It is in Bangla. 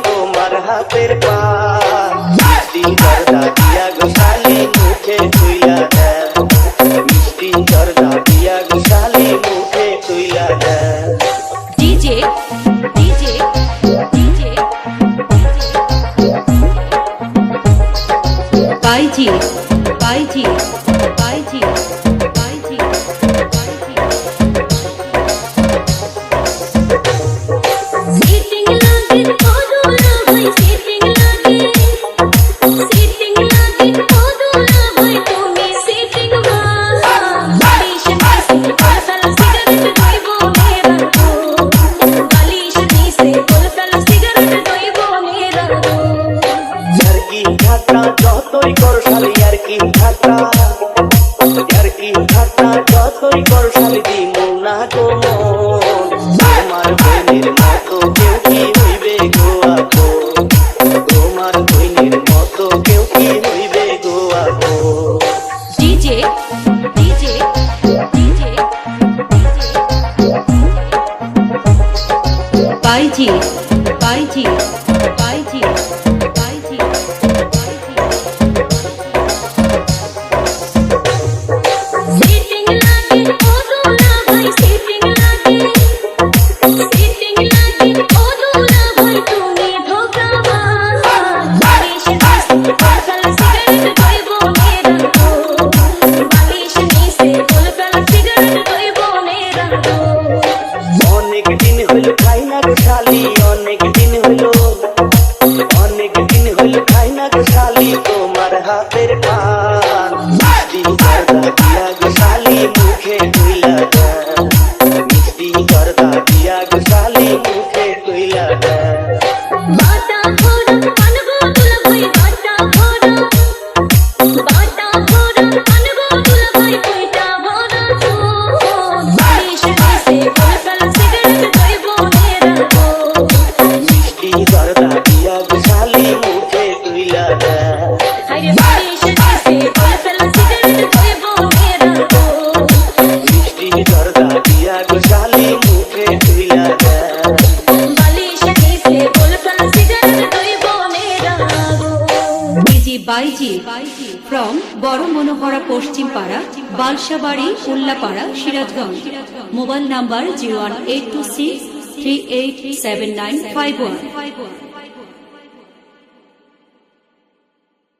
তোমার হাতের পান মিষ্টি জর্দা দিয়া গোসালি মুখে তুইলা দেন, মিষ্টি জর্দা দিয়া গোসালি মুখে তুইলা দেন। ডিজে ডিজে ডিজে বাইজি বাইজি বাইজি বাইজি যতই করো শালি ইয়ারকি ঠাট্টা, ইয়ারকি ঠাট্টা যতই করো শালি দিমু না গো মন। তোমার বইনের মতো কেউ কি হইবে গো আপো, তোমার বইনের মতো কেউ কি হইবে গো আপো। ডিজে ডিজে ডিজে বাইজি বাইজি বাইজি বাইজি অনেক দিন হইল খাই না গো শালি, অনেক দিন হইল, অনেক দিন হইল খাই না গো শালি তোমার হাতের পান মিষ্টি জর্দা দিয়া গো শালি মুখে তুইলা দেন, মিষ্টি জর্দা দিয়া গো শালি মুখে তুইলা দেন। মিষ্টি জর্দা দিয়া গো শালি মুখে তুইলা দেন, মিষ্টি জর্দা দিয়া গো শালি মুখে তুইলা দেন। ডিজি বাইজি ফ্রম বড় মনোহরা পশ্চিম পাড়া, বালসাবাড়ি, উল্লাপাড়া, সিরাজগঞ্জ। Mobile number 01826387951।